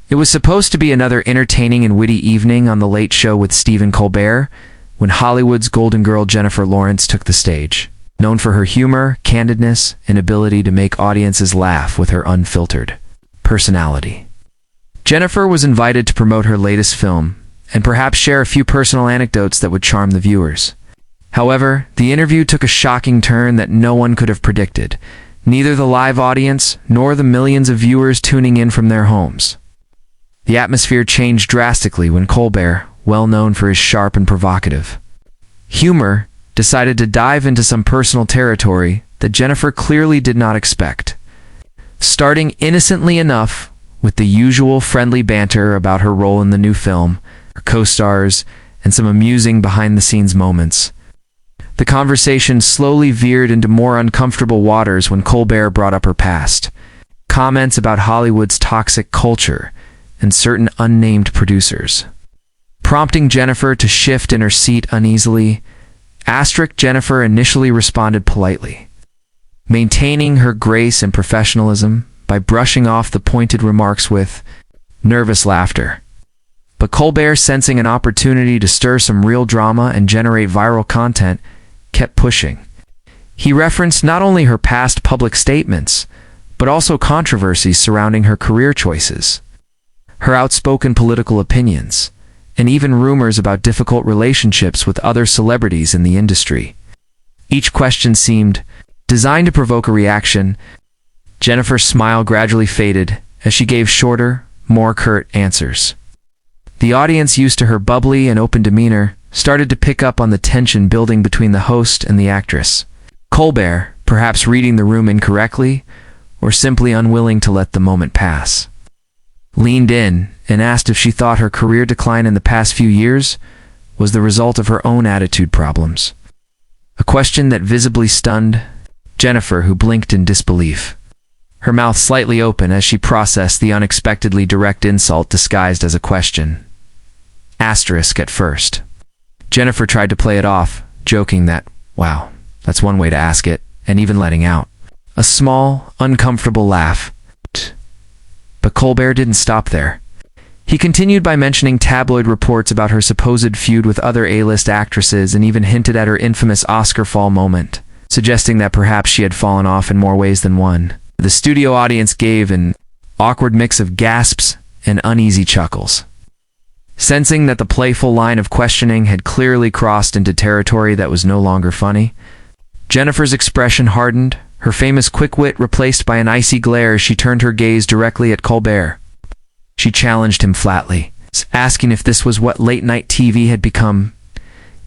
It was supposed to be another entertaining and witty evening on The Late Show with Stephen Colbert, when Hollywood's golden girl Jennifer Lawrence took the stage, known for her humor, candidness, and ability to make audiences laugh with her unfiltered personality. Jennifer was invited to promote her latest film, and perhaps share a few personal anecdotes that would charm the viewers. However, the interview took a shocking turn that no one could have predicted, neither the live audience nor the millions of viewers tuning in from their homes. The atmosphere changed drastically when Colbert, well known for his sharp and provocative humor, decided to dive into some personal territory that Jennifer clearly did not expect. Starting innocently enough with the usual friendly banter about her role in the new film, her co-stars, and some amusing behind-the-scenes moments, the conversation slowly veered into more uncomfortable waters when Colbert brought up her past, comments about Hollywood's toxic culture, and certain unnamed producers, prompting Jennifer to shift in her seat uneasily. Jennifer initially responded politely, maintaining her grace and professionalism by brushing off the pointed remarks with nervous laughter. But Colbert, sensing an opportunity to stir some real drama and generate viral content, kept pushing. He referenced not only her past public statements, but also controversies surrounding her career choices, her outspoken political opinions, and even rumors about difficult relationships with other celebrities in the industry. Each question seemed designed to provoke a reaction. Jennifer's smile gradually faded as she gave shorter, more curt answers. The audience, used to her bubbly and open demeanor, started to pick up on the tension building between the host and the actress. Colbert, perhaps reading the room incorrectly, or simply unwilling to let the moment pass, leaned in and asked if she thought her career decline in the past few years was the result of her own attitude problems. A question that visibly stunned Jennifer, who blinked in disbelief, her mouth slightly open as she processed the unexpectedly direct insult disguised as a question. Asterisk at first. Jennifer tried to play it off, joking that, wow, that's one way to ask it, and even letting out a small, uncomfortable laugh. But Colbert didn't stop there. He continued by mentioning tabloid reports about her supposed feud with other A-list actresses and even hinted at her infamous Oscar fall moment, suggesting that perhaps she had fallen off in more ways than one. The studio audience gave an awkward mix of gasps and uneasy chuckles. Sensing that the playful line of questioning had clearly crossed into territory that was no longer funny, Jennifer's expression hardened, her famous quick wit replaced by an icy glare as she turned her gaze directly at Colbert. She challenged him flatly, asking if this was what late-night TV had become,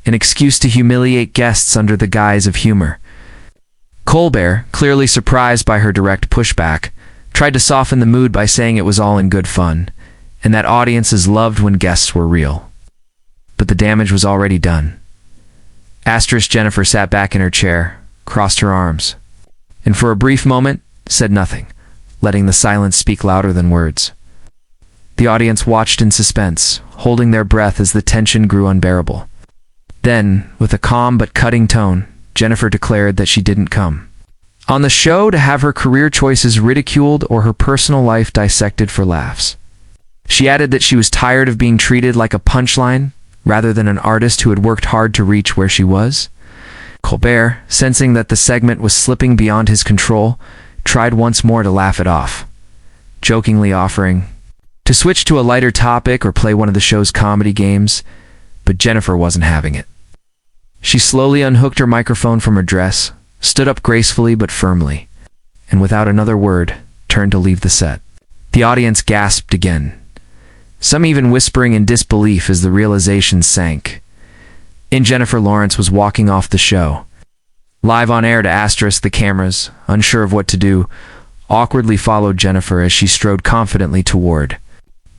an excuse to humiliate guests under the guise of humor. Colbert, clearly surprised by her direct pushback, tried to soften the mood by saying it was all in good fun, and that audiences loved when guests were real. But the damage was already done. Jennifer sat back in her chair, crossed her arms, and for a brief moment said nothing, letting the silence speak louder than words. The audience watched in suspense, holding their breath as the tension grew unbearable. Then, with a calm but cutting tone, Jennifer declared that she didn't come on the show to have her career choices ridiculed or her personal life dissected for laughs. She added that she was tired of being treated like a punchline rather than an artist who had worked hard to reach where she was. Colbert, sensing that the segment was slipping beyond his control, tried once more to laugh it off, jokingly offering to switch to a lighter topic or play one of the show's comedy games, but Jennifer wasn't having it. She slowly unhooked her microphone from her dress, stood up gracefully but firmly, and without another word, turned to leave the set. The audience gasped again, some even whispering in disbelief as the realization sank. Jennifer Lawrence was walking off the show. Live on air to the cameras, unsure of what to do, awkwardly followed Jennifer as she strode confidently toward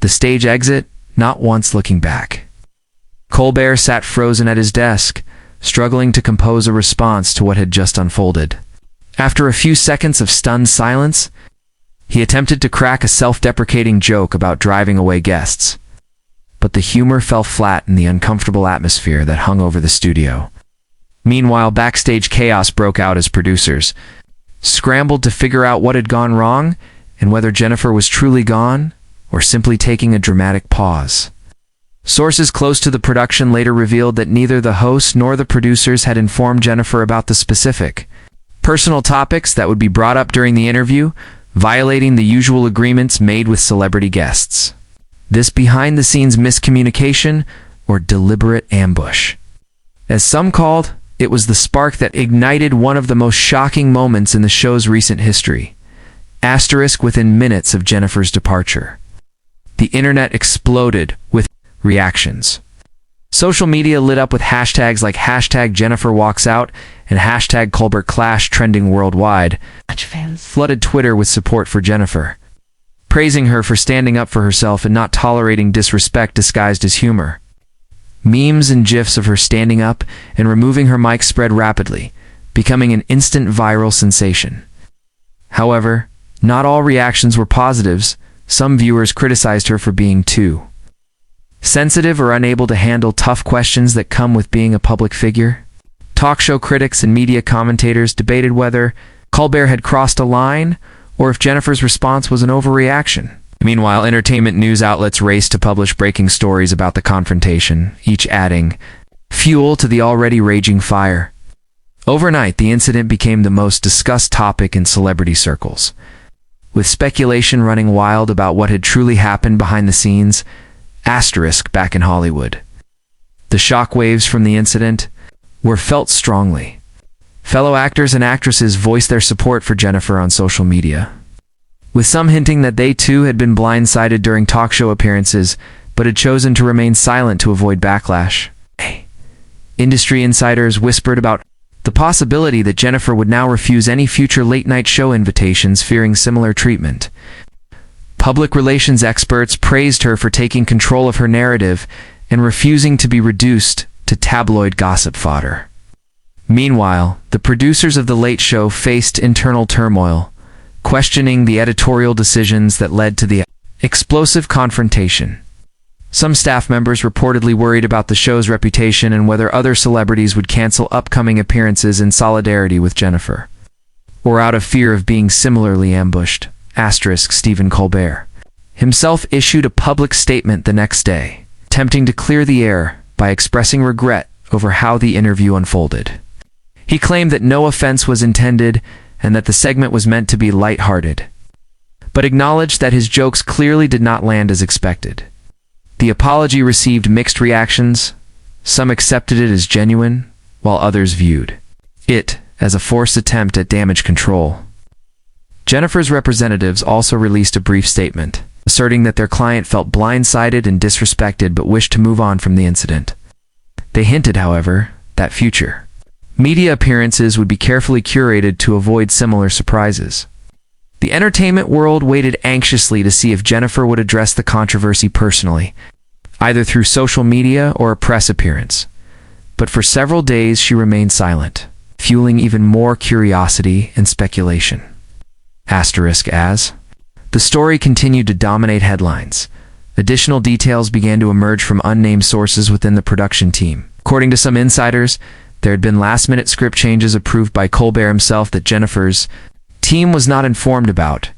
the stage exit, not once looking back. Colbert sat frozen at his desk, struggling to compose a response to what had just unfolded. After a few seconds of stunned silence, he attempted to crack a self-deprecating joke about driving away guests, but the humor fell flat in the uncomfortable atmosphere that hung over the studio. Meanwhile, backstage chaos broke out as producers scrambled to figure out what had gone wrong and whether Jennifer was truly gone or simply taking a dramatic pause. Sources close to the production later revealed that neither the hosts nor the producers had informed Jennifer about the specific personal topics that would be brought up during the interview, violating the usual agreements made with celebrity guests. This behind-the-scenes miscommunication, or deliberate ambush, as some called, it was the spark that ignited one of the most shocking moments in the show's recent history. Asterisk within minutes of Jennifer's departure, the internet exploded with reactions. Social media lit up with hashtags like #JenniferWalksOut and #ColbertClash trending worldwide. Fans flooded Twitter with support for Jennifer, praising her for standing up for herself and not tolerating disrespect disguised as humor. Memes and GIFs of her standing up and removing her mic spread rapidly, becoming an instant viral sensation. However, not all reactions were positives. Some viewers criticized her for being too sensitive or unable to handle tough questions that come with being a public figure. Talk show critics and media commentators debated whether Colbert had crossed a line or if Jennifer's response was an overreaction. Meanwhile, entertainment news outlets raced to publish breaking stories about the confrontation, each adding fuel to the already raging fire. Overnight, the incident became the most discussed topic in celebrity circles, with speculation running wild about what had truly happened behind the scenes. Asterisk back in Hollywood. The shockwaves from the incident were felt strongly. Fellow actors and actresses voiced their support for Jennifer on social media, with some hinting that they too had been blindsided during talk show appearances, but had chosen to remain silent to avoid backlash. Industry insiders whispered about the possibility that Jennifer would now refuse any future late-night show invitations, fearing similar treatment. Public relations experts praised her for taking control of her narrative and refusing to be reduced to tabloid gossip fodder. Meanwhile, the producers of The Late Show faced internal turmoil, questioning the editorial decisions that led to the explosive confrontation. Some staff members reportedly worried about the show's reputation and whether other celebrities would cancel upcoming appearances in solidarity with Jennifer, or out of fear of being similarly ambushed. Asterisk Stephen Colbert himself issued a public statement the next day, attempting to clear the air by expressing regret over how the interview unfolded. He claimed that no offense was intended and that the segment was meant to be lighthearted, but acknowledged that his jokes clearly did not land as expected. The apology received mixed reactions. Some accepted it as genuine, while others viewed it as a forced attempt at damage control. Jennifer's representatives also released a brief statement, asserting that their client felt blindsided and disrespected but wished to move on from the incident. They hinted, however, that future media appearances would be carefully curated to avoid similar surprises. The entertainment world waited anxiously to see if Jennifer would address the controversy personally, either through social media or a press appearance. But for several days she remained silent, fueling even more curiosity and speculation. Asterisk as the story continued to dominate headlines, additional details began to emerge from unnamed sources within the production team. According to some insiders, there had been last-minute script changes approved by Colbert himself that Jennifer's team was not informed about.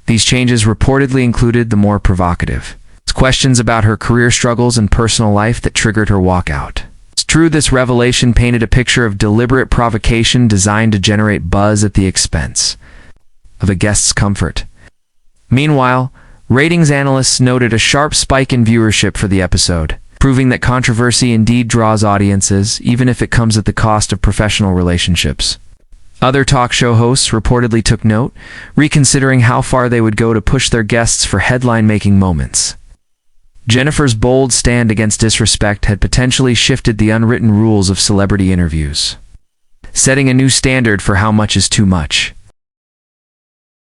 These changes reportedly included the more provocative questions about her career struggles and personal life that triggered her walkout. It's true this revelation painted a picture of deliberate provocation designed to generate buzz at the expense of a guest's comfort. Meanwhile, ratings analysts noted a sharp spike in viewership for the episode, proving that controversy indeed draws audiences, even if it comes at the cost of professional relationships. Other talk show hosts reportedly took note, reconsidering how far they would go to push their guests for headline-making moments. Jennifer's bold stand against disrespect had potentially shifted the unwritten rules of celebrity interviews, setting a new standard for how much is too much.